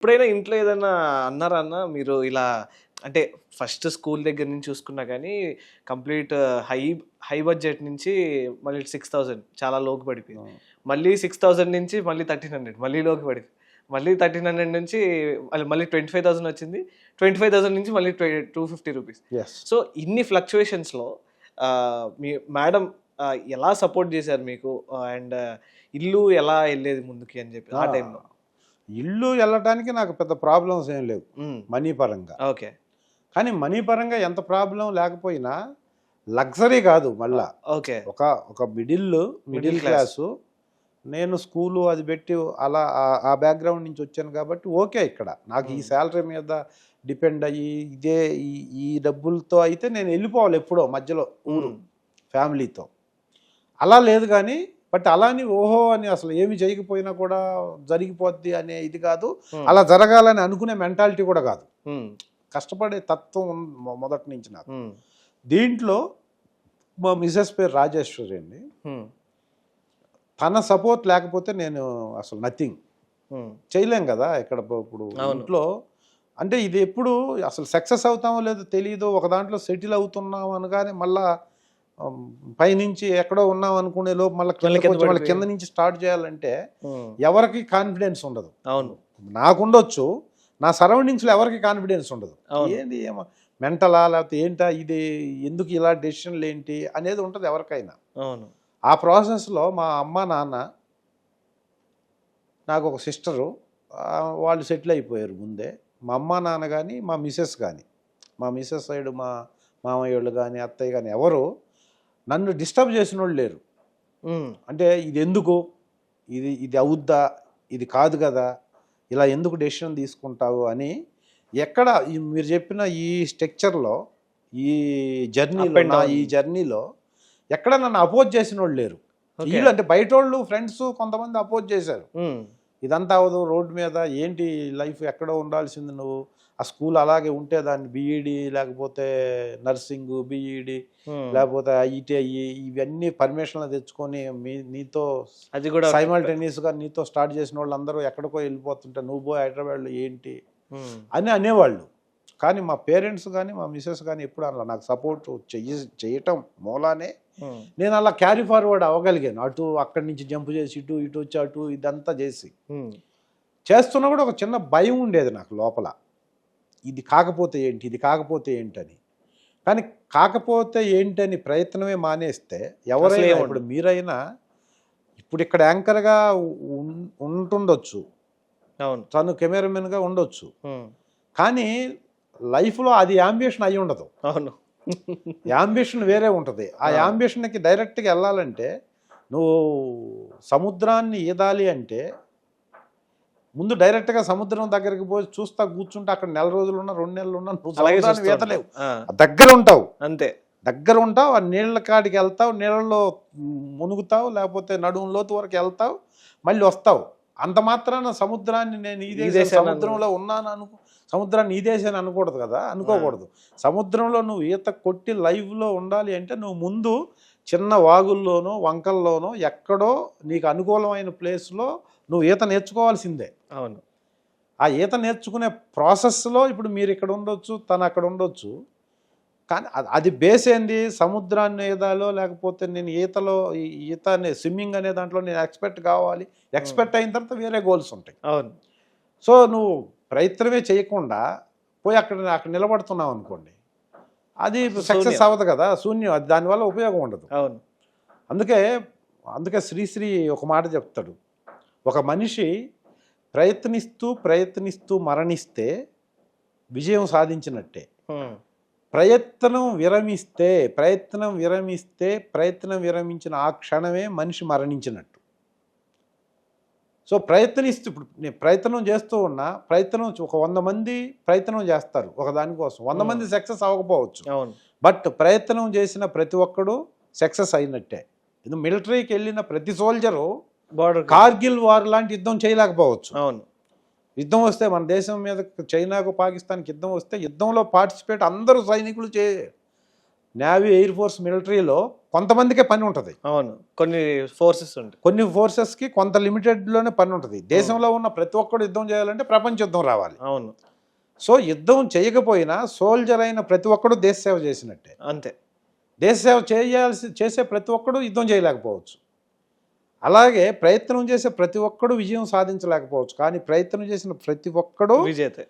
ఎప్పుడైనా ఇంట్లో ఏదైనా అన్నారా అన్న మీరు ఇలా అంటే ఫస్ట్ స్కూల్ దగ్గర నుంచి చూసుకున్నా కానీ కంప్లీట్ హై హై బడ్జెట్ నుంచి మళ్ళీ 6000 చాలా లోకి పడిపోయింది. మళ్ళీ 6000 నుంచి మళ్ళీ 1300 మళ్ళీ లోకి పడిపోయింది. మళ్ళీ 1300 నుంచి మళ్ళీ 25,000 వచ్చింది. 25,000 నుంచి మళ్ళీ 250 రూపీస్. సో ఇన్ని ఫ్లక్చుయేషన్స్లో మీ మేడం ఎలా సపోర్ట్ చేశారు మీకు? అండ్ ఇల్లు ఎలా వెళ్ళేది ముందుకి అని చెప్పి ఆ టైంలో? ఇల్లు వెళ్ళటానికి నాకు పెద్ద ప్రాబ్లమ్స్ ఏం లేవు మనీ పరంగా. ఓకే. కానీ మనీ పరంగా ఎంత ప్రాబ్లం లేకపోయినా లగ్జరీ కాదు మళ్ళా. ఓకే. ఒక మిడిల్ క్లాసు. నేను స్కూలు అది పెట్టి అలా ఆ బ్యాక్గ్రౌండ్ నుంచి వచ్చాను కాబట్టి ఓకే. ఇక్కడ నాకు ఈ శాలరీ మీద డిపెండ్ అయ్యి ఇదే ఈ డబ్బులతో అయితే నేను వెళ్ళిపోవాలి ఎప్పుడో మధ్యలో ఊరు ఫ్యామిలీతో. అలా లేదు కానీ బట్ అలాని ఓహో అని అసలు ఏమి చేయకపోయినా కూడా జరిగిపోద్ది అనే ఇది కాదు. అలా జరగాలని అనుకునే మెంటాలిటీ కూడా కాదు. కష్టపడే తత్వం మొదటి నుంచి నాకు. దీంట్లో మా మిసెస్ పేరు రాజేశ్వరి అండి. తన సపోర్ట్ లేకపోతే నేను అసలు నథింగ్ చేయలేం కదా. ఇక్కడ ఇప్పుడు ఇంట్లో అంటే ఇది ఎప్పుడు అసలు సక్సెస్ అవుతామో లేదో తెలియదు. ఒక దాంట్లో సెటిల్ అవుతున్నాం అనగానే మళ్ళా పైనుంచి ఎక్కడో ఉన్నాం అనుకునే లోపు మళ్ళీ కింద నుంచి స్టార్ట్ చేయాలంటే ఎవరికి కాన్ఫిడెన్స్ ఉండదు. అవును, నాకుండొచ్చు, నా సరౌండింగ్స్లో ఎవరికి కాన్ఫిడెన్స్ ఉండదు. ఏంది ఏమో మెంటలా లేకపోతే ఏంటా ఇది, ఎందుకు ఇలా డెసిషన్లు ఏంటి అనేది ఉంటుంది ఎవరికైనా. అవును. ఆ ప్రాసెస్లో మా అమ్మ నాన్న, నాకు ఒక సిస్టరు, వాళ్ళు సెటిల్ అయిపోయారు ముందే. మా అమ్మ నాన్న కానీ మా మిసెస్ కానీ, మా మిసెస్ సైడ్ మా మామయ్య వాళ్ళు కానీ అత్తయ్య కానీ ఎవరు నన్ను డిస్టర్బ్ చేసిన వాళ్ళు లేరు. అంటే ఇది ఎందుకు, ఇది అవుద్దా, ఇది కాదు కదా, ఇలా ఎందుకు డెసిషన్ తీసుకుంటావు అని ఎక్కడ మీరు చెప్పిన ఈ స్ట్రక్చర్లో ఈ జర్నీలో ఎక్కడ నన్ను అపోజ్ చేసిన వాళ్ళు లేరు. వీళ్ళు అంటే బయట వాళ్ళు ఫ్రెండ్స్ కొంతమంది అపోజ్ చేశారు. ఇదంతా అవదు రోడ్డు మీద, ఏంటి లైఫ్ ఎక్కడో ఉండాల్సింది నువ్వు, ఆ స్కూల్ అలాగే ఉంటే దాన్ని బీఈడి లేకపోతే నర్సింగ్ బీఈడి లేకపోతే ఐటీఐ ఇవన్నీ పర్మిషన్లు తెచ్చుకొని నీతో అది కూడా సైమల్టేనియస్గా నీతో స్టార్ట్ చేసిన వాళ్ళు అందరూ ఎక్కడికో వెళ్ళిపోతుంటే నువ్వు పోయి హైదరాబాద్లో ఏంటి అని అనేవాళ్ళు. కానీ మా పేరెంట్స్ కానీ మా మిసెస్ కానీ ఎప్పుడు అలా నాకు సపోర్ట్ చేయటం మూలానే నేను అలా క్యారీ ఫార్వర్డ్ అవ్వగలిగాను. అటు అక్కడి నుంచి జంప్ చేసి ఇటు వచ్చి అటు ఇదంతా చేసి చేస్తున్నా కూడా ఒక చిన్న భయం ఉండేది నాకు లోపల. ఇది కాకపోతే ఏంటి, ఇది కాకపోతే ఏంటని. కానీ కాకపోతే ఏంటని ప్రయత్నమే మానేస్తే ఎవరైనా, ఇప్పుడు మీరైనా ఇప్పుడు ఇక్కడ యాంకర్గా ఉంటుండొచ్చు, తను కెమెరామెన్గా ఉండొచ్చు, కానీ లైఫ్లో అది యాంబిషన్ అయి ఉండదు. అవును, యాంబిషన్ వేరే ఉంటుంది. ఆ యాంబిషన్కి డైరెక్ట్గా వెళ్ళాలంటే నువ్వు సముద్రాన్ని ఈదాలి అంటే ముందు డైరెక్ట్గా సముద్రం దగ్గరికి పోయి చూస్తా కూర్చుంటే అక్కడ 4 రోజులు ఉన్నా 2 నెలలు ఉన్నా నువ్వు సముద్రాన్ని ఈదలేవు. దగ్గర ఉంటావు, అంతే దగ్గర ఉంటావు. ఆ నీళ్ళ కాడికి వెళ్తావు, నీళ్ళలో మునుగుతావు, లేకపోతే నడుము లోతు వరకు వెళ్తావు, మళ్ళీ వస్తావు. అంత మాత్రాన సముద్రాన్ని నేను ఇదే సముద్రంలో ఉన్నాను సముద్రాన్ని ఈదేశాను అనకూడదు కదా, అనుకోకూడదు. సముద్రంలో నువ్వు ఈత కొట్టి లైవ్లో ఉండాలి అంటే నువ్వు ముందు చిన్న వాగుల్లోనో వంకల్లోనో ఎక్కడో నీకు అనుకూలమైన ప్లేస్లో నువ్వు ఈత నేర్చుకోవాల్సిందే. అవును. ఆ ఈత నేర్చుకునే ప్రాసెస్లో ఇప్పుడు మీరు ఇక్కడ ఉండొచ్చు, తను అక్కడ ఉండొచ్చు, కానీ అది బేస్ ఏంది, సముద్రాన్ని ఈదాలో లేకపోతే నేను ఈత స్విమ్మింగ్ అనే దాంట్లో నేను ఎక్స్పర్ట్ కావాలి. ఎక్స్పర్ట్ అయిన తర్వాత వేరే గోల్స్ ఉంటాయి. అవును. సో నువ్వు ప్రయత్నమే చేయకుండా పోయి అక్కడ నిలబడుతున్నావు అనుకోండి, అది సక్సెస్ అవ్వదు కదా, శూన్యం. అది దానివల్ల ఉపయోగం ఉండదు. అవును. అందుకే శ్రీశ్రీ ఒక మాట చెప్తాడు, ఒక మనిషి ప్రయత్నిస్తూ మరణిస్తే విజయం సాధించినట్టే, ప్రయత్నం విరమించిన ఆ క్షణమే మనిషి మరణించినట్టు. సో ఇప్పుడు నేను ప్రయత్నం చేస్తూ ఉన్నా, ఒక 100 మంది ప్రయత్నం చేస్తారు ఒక దానికోసం, 100 మంది సక్సెస్ అవ్వకపోవచ్చు, బట్ ప్రయత్నం చేసిన ప్రతి ఒక్కడు సక్సెస్ అయినట్టే. మిలిటరీకి వెళ్ళిన ప్రతి సోల్జరు కార్గిల్ వార్ లాంటి యుద్ధం చేయలేకపోవచ్చు. అవును. యుద్ధం వస్తే మన దేశం మీద చైనాకు పాకిస్తాన్కి యుద్ధం వస్తే యుద్ధంలో పార్టిసిపేట్ అందరూ సైనికులు నేవీ, ఎయిర్ ఫోర్స్, మిలిటరీలో కొంతమందికే పని ఉంటుంది. అవును, కొన్ని ఫోర్సెస్ ఉంటాయి. కొన్ని ఫోర్సెస్కి కొంత లిమిటెడ్లోనే పని ఉంటుంది. దేశంలో ఉన్న ప్రతి ఒక్కడు యుద్ధం చేయాలంటే ప్రపంచ యుద్ధం రావాలి. అవును, సో యుద్ధం చేయకపోయినా సోల్జర్ అయిన ప్రతి ఒక్కడు దేశ సేవ చేసినట్టే. అంతే. దేశ సేవ చేసే ప్రతి ఒక్కడు యుద్ధం చేయలేకపోవచ్చు. అలాగే ప్రయత్నం చేసే ప్రతి ఒక్కడు విజయం సాధించలేకపోవచ్చు. కానీ ప్రయత్నం చేసిన ప్రతి ఒక్కడు విజేతే.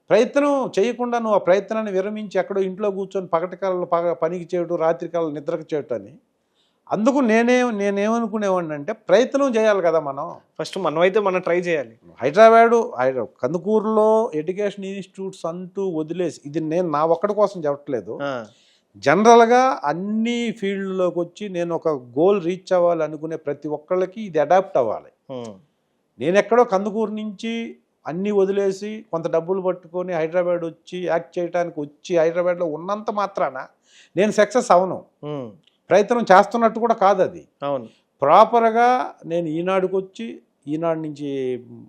ప్రయత్నం చేయకుండా నువ్వు ఆ ప్రయత్నాన్ని విరమించి ఎక్కడో ఇంట్లో కూర్చొని పగటి కళలు పనికి చేయటం, రాత్రి కళలు నిద్రకు చేయటం అని. అందుకు నేనేమనుకునేవాడిని అంటే ప్రయత్నం చేయాలి కదా మనం. ఫస్ట్ మనమైతే మనం ట్రై చేయాలి. హైదరాబాదు కందుకూరులో ఎడ్యుకేషన్ ఇన్స్టిట్యూట్స్ అంటూ వదిలేసి, ఇది నేను నా ఒక్కడి కోసం చెప్పట్లేదు, జనరల్గా అన్ని ఫీల్డ్లోకి వచ్చి నేను ఒక గోల్ రీచ్ అవ్వాలి అనుకునే ప్రతి ఒక్కళ్ళకి ఇది అడాప్ట్ అవ్వాలి. నేను ఎక్కడో కందుకూరు నుంచి అన్నీ వదిలేసి కొంత డబ్బులు పట్టుకొని హైదరాబాద్ వచ్చి యాక్ట్ చేయడానికి వచ్చి హైదరాబాద్లో ఉన్నంత మాత్రాన నేను సక్సెస్ అవను. ప్రయత్నం చేస్తున్నట్టు కూడా కాదు అది. అవును, ప్రాపర్గా నేను ఈనాడుకి వచ్చి ఈనాడు నుంచి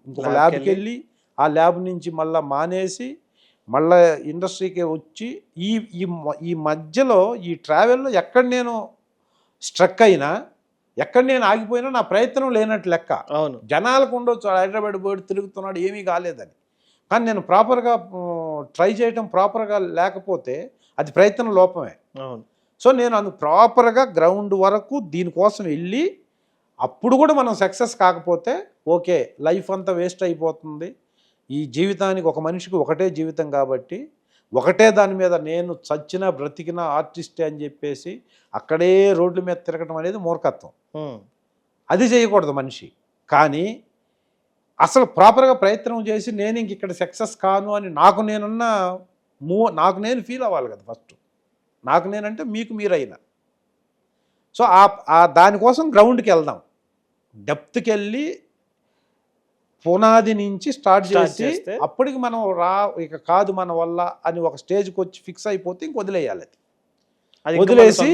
ఇంకొక ల్యాబ్కి వెళ్ళి ఆ ల్యాబ్ నుంచి మళ్ళీ మానేసి మళ్ళీ ఇండస్ట్రీకి వచ్చి ఈ మధ్యలో ఈ ట్రావెల్లో ఎక్కడ నేను స్ట్రక్ అయినా, ఎక్కడ నేను ఆగిపోయినా నా ప్రయత్నం లేనట్టు లెక్క. అవును, జనాలకు ఉండొచ్చు హైదరాబాద్ పోయి తిరుగుతున్నాడు ఏమీ కాలేదని, కానీ నేను ప్రాపర్గా ట్రై చేయటం ప్రాపర్గా లేకపోతే అది ప్రయత్నం లోపమే. అవును. సో నేను అందుకు ప్రాపర్గా గ్రౌండ్ వరకు దీనికోసం వెళ్ళి, అప్పుడు కూడా మనం సక్సెస్ కాకపోతే ఓకే, లైఫ్ అంతా వేస్ట్ అయిపోతుంది. ఈ జీవితానికి ఒక మనిషికి ఒకటే జీవితం కాబట్టి ఒకటే దాని మీద నేను చచ్చినా బ్రతికినా ఆర్టిస్టే అని చెప్పేసి అక్కడే రోడ్ల మీద తిరగడం అనేది మూర్ఖత్వం. అది చేయకూడదు మనిషి. కానీ అసలు ప్రాపర్గా ప్రయత్నం చేసి నేను ఇంక ఇక్కడ సక్సెస్ కాను అని నాకు నేను ఫీల్ అవ్వాలి కదా ఫస్ట్. నాకు నేనంటే మీకు మీరైనా. సో దానికోసం గ్రౌండ్కి వెళ్దాం, డెప్త్కి వెళ్ళి పునాది నుంచి స్టార్ట్ చేసి అప్పటికి మనం ఇక కాదు మన వల్ల అని ఒక స్టేజ్కి వచ్చి ఫిక్స్ అయిపోతే ఇంక వదిలేయాలి. అది వదిలేసి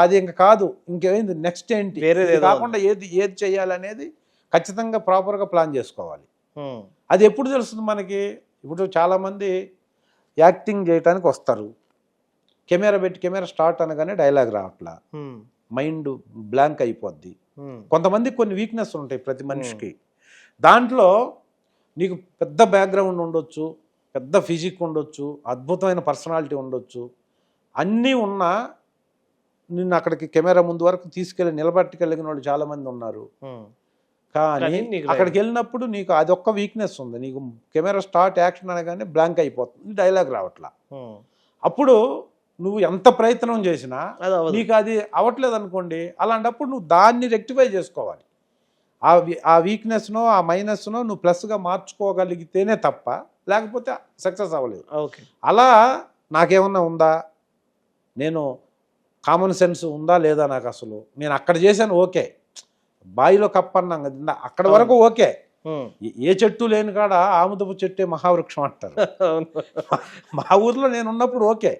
అది ఇంకా కాదు, ఇంకేమైంది నెక్స్ట్ ఏంటి కాకుండా ఏది చేయాలనేది ఖచ్చితంగా ప్రాపర్గా ప్లాన్ చేసుకోవాలి. అది ఎప్పుడు తెలుస్తుంది మనకి? ఇప్పుడు చాలామంది యాక్టింగ్ చేయడానికి వస్తారు, కెమెరా పెట్టి కెమెరా స్టార్ట్ అనగానే డైలాగ్ రావట్లా, మైండ్ బ్లాంక్ అయిపోద్ది. కొంతమందికి కొన్ని వీక్నెస్ ఉంటాయి ప్రతి మనిషికి. దాంట్లో నీకు పెద్ద బ్యాక్గ్రౌండ్ ఉండొచ్చు, పెద్ద ఫిజిక్ ఉండొచ్చు, అద్భుతమైన పర్సనాలిటీ ఉండొచ్చు, అన్నీ ఉన్నా నిన్ను అక్కడికి కెమెరా ముందు వరకు తీసుకెళ్ళి నిలబెట్టుకెళ్ళిన వాళ్ళు చాలామంది ఉన్నారు. కానీ అక్కడికి వెళ్ళినప్పుడు నీకు అదొక్క వీక్నెస్ ఉంది, నీకు కెమెరా స్టార్ట్ యాక్షన్ అనగానే బ్లాంక్ అయిపోతుంది, డైలాగ్ రావట్లా. అప్పుడు నువ్వు ఎంత ప్రయత్నం చేసినా నీకు అది అవ్వట్లేదు అనుకోండి, అలాంటప్పుడు నువ్వు దాన్ని రెక్టిఫై చేసుకోవాలి. ఆ వీక్నెస్నో ఆ మైనస్నో నువ్వు ప్లస్గా మార్చుకోగలిగితేనే తప్ప లేకపోతే సక్సెస్ అవ్వలేదు. అలా నాకేమన్నా ఉందా, నేను కామన్ సెన్స్ ఉందా లేదా నాకు? అసలు నేను అక్కడ చేశాను ఓకే, బాయిలో కప్పన్నాం కదా అక్కడ వరకు ఓకే. ఏ చెట్టు లేని కాడ ఆముదపు చెట్టే మహావృక్షం అంటారు. మా ఊర్లో నేను ఉన్నప్పుడు ఓకే,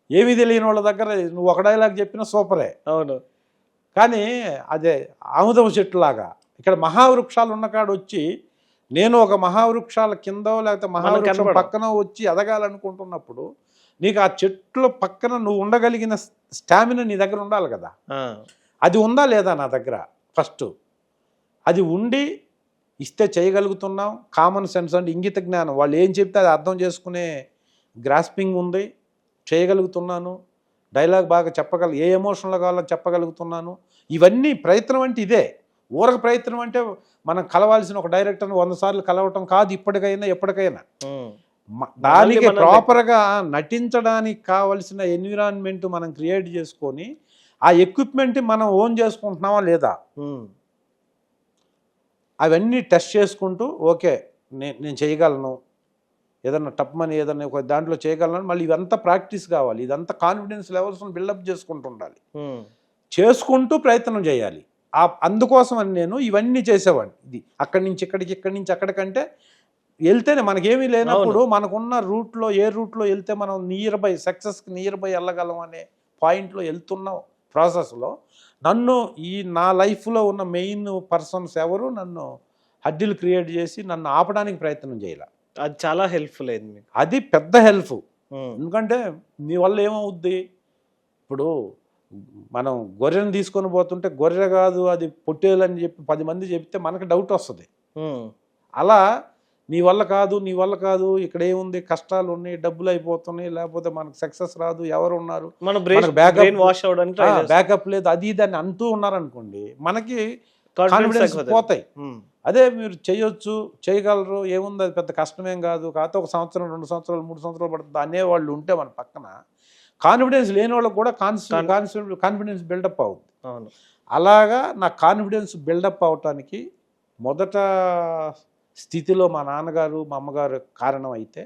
ఏమీ తెలియని వాళ్ళ దగ్గర నువ్వు ఒక డైలాగ్ చెప్పినా సూపరే. అవును. కానీ అదే ఆముదపు చెట్టులాగా ఇక్కడ మహావృక్షాలు ఉన్న కాడ వచ్చి నేను ఒక మహావృక్షాల కిందో లేకపోతే మహావృక్షం పక్కన వచ్చి ఎదగాలనుకుంటున్నప్పుడు నీకు ఆ చెట్ల పక్కన నువ్వు ఉండగలిగిన స్టామినా నీ దగ్గర ఉండాలి కదా. అది ఉందా లేదా నా దగ్గర? ఫస్ట్ అది ఉండి ఇస్తే చేయగలుగుతున్నాం. కామన్ సెన్స్ అంటే ఇంగిత జ్ఞానం, వాళ్ళు ఏం చెప్తే అది అర్థం చేసుకునే గ్రాస్పింగ్ ఉంది, చేయగలుగుతున్నాను, డైలాగ్ బాగా ఏ ఎమోషన్లో కావాలో చెప్పగలుగుతున్నాను. ఇవన్నీ ప్రయత్నం అంటే ఇదే. ఊరక ప్రయత్నం అంటే మనం కలవాల్సిన ఒక డైరెక్టర్ని 100 సార్లు కలవటం కాదు, ఇప్పటికైనా ఎప్పటికైనా. దానికి ప్రాపర్గా నటించడానికి కావలసిన ఎన్విరాన్మెంట్ మనం క్రియేట్ చేసుకొని ఆ ఎక్విప్మెంట్ మనం ఓన్ చేసుకుంటున్నామా లేదా అవన్నీ టెస్ట్ చేసుకుంటూ ఓకే నేను చేయగలను, ఏదన్నా టప్మని ఏదన్నా ఒక దాంట్లో చేయగలను. మళ్ళీ ఇదంతా ప్రాక్టీస్ కావాలి, ఇదంతా కాన్ఫిడెన్స్ లెవెల్స్ని బిల్డప్ చేసుకుంటూ ఉండాలి, చేసుకుంటూ ప్రయత్నం చేయాలి. అందుకోసం అని నేను ఇవన్నీ చేసేవాడిని. ఇది అక్కడి నుంచి ఇక్కడికి, ఇక్కడి నుంచి అక్కడికంటే వెళ్తేనే మనకేమీ లేనప్పుడు మనకున్న రూట్లో ఏ రూట్లో వెళ్తే మనం సక్సెస్కి నియర్ బై వెళ్ళగలం అనే పాయింట్లో వెళ్తున్న ప్రాసెస్లో నన్ను నా లైఫ్లో ఉన్న మెయిన్ పర్సన్స్ ఎవరు నన్ను హడ్డీలు క్రియేట్ చేసి నన్ను ఆపడానికి ప్రయత్నం చేయాలి. అది చాలా హెల్ప్ఫుల్ అయింది. అది పెద్ద హెల్ప్. ఎందుకంటే నీ వల్ల ఏమవుద్ది, ఇప్పుడు మనం గొర్రెని తీసుకొని పోతుంటే గొర్రె కాదు అది పొట్టేలని చెప్పి 10 మంది చెప్తే మనకి డౌట్ వస్తుంది. అలా నీ వల్ల కాదు, నీ వల్ల కాదు, ఇక్కడ ఏముంది, కష్టాలు ఉన్నాయి, డబ్బులు అయిపోతున్నాయి, లేకపోతే మనకు సక్సెస్ రాదు, ఎవరు ఉన్నారు, బ్యాకప్ లేదు, అది ఇది అని అంటూ ఉన్నారనుకోండి, మనకి కాన్ఫిడెన్స్ పోతాయి. అదే మీరు చేయొచ్చు, చేయగలరు, ఏముంది, అది పెద్ద కష్టమేం కాదు, కాకపోతే 1 సంవత్సరం 2 సంవత్సరాలు 3 సంవత్సరాలు పడుతుంది అనేవాళ్ళు ఉంటే మన పక్కన, కాన్ఫిడెన్స్ లేని వాళ్ళకి కూడా కాన్ఫిడెన్స్ బిల్డప్ అవుతుంది. అలాగా నా కాన్ఫిడెన్స్ బిల్డప్ అవటానికి మొదట స్థితిలో మా నాన్నగారు మా అమ్మగారు కారణం అయితే,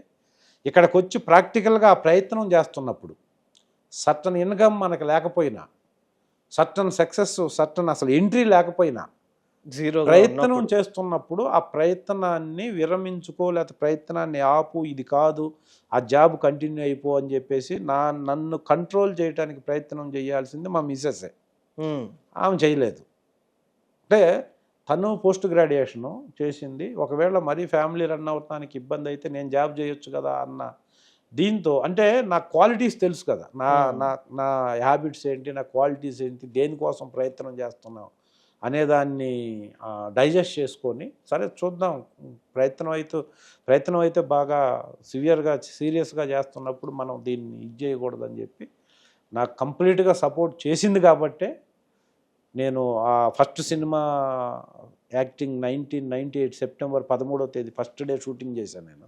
ఇక్కడికి వచ్చి ప్రాక్టికల్గా ఆ ప్రయత్నం చేస్తున్నప్పుడు సర్టన్ ఇన్కమ్ మనకు లేకపోయినా, సర్టన్ సక్సెస్, సర్టన్ అసలు ఎంట్రీ లేకపోయినా, ప్రయత్నం చేస్తున్నప్పుడు ఆ ప్రయత్నాన్ని విరమించుకో, లేకపోతే ప్రయత్నాన్ని ఆపు, ఇది కాదు ఆ జాబ్ కంటిన్యూ అయిపో అని చెప్పేసి నన్ను కంట్రోల్ చేయడానికి ప్రయత్నం చేయాల్సింది మా మిస్సెస్సే. ఆమె చేయలేదు. అంటే తను పోస్ట్ గ్రాడ్యుయేషను చేసింది, ఒకవేళ మరీ ఫ్యామిలీ రన్ అవటానికి ఇబ్బంది అయితే నేను జాబ్ చేయొచ్చు కదా అన్న దీంతో, అంటే నా క్వాలిటీస్ తెలుసు కదా, నా హ్యాబిట్స్ ఏంటి, నా క్వాలిటీస్ ఏంటి, దేనికోసం ప్రయత్నం చేస్తున్నాం అనేదాన్ని డైజెస్ట్ చేసుకొని, సరే చూద్దాం, ప్రయత్నం అయితే బాగా సీరియస్గా చేస్తున్నప్పుడు మనం దీన్ని ఇది చేయకూడదని చెప్పి నాకు కంప్లీట్గా సపోర్ట్ చేసింది. కాబట్టే నేను ఆ ఫస్ట్ సినిమా యాక్టింగ్ 1998 సెప్టెంబర్ 13వ తేదీ ఫస్ట్ డే షూటింగ్ చేశాను నేను.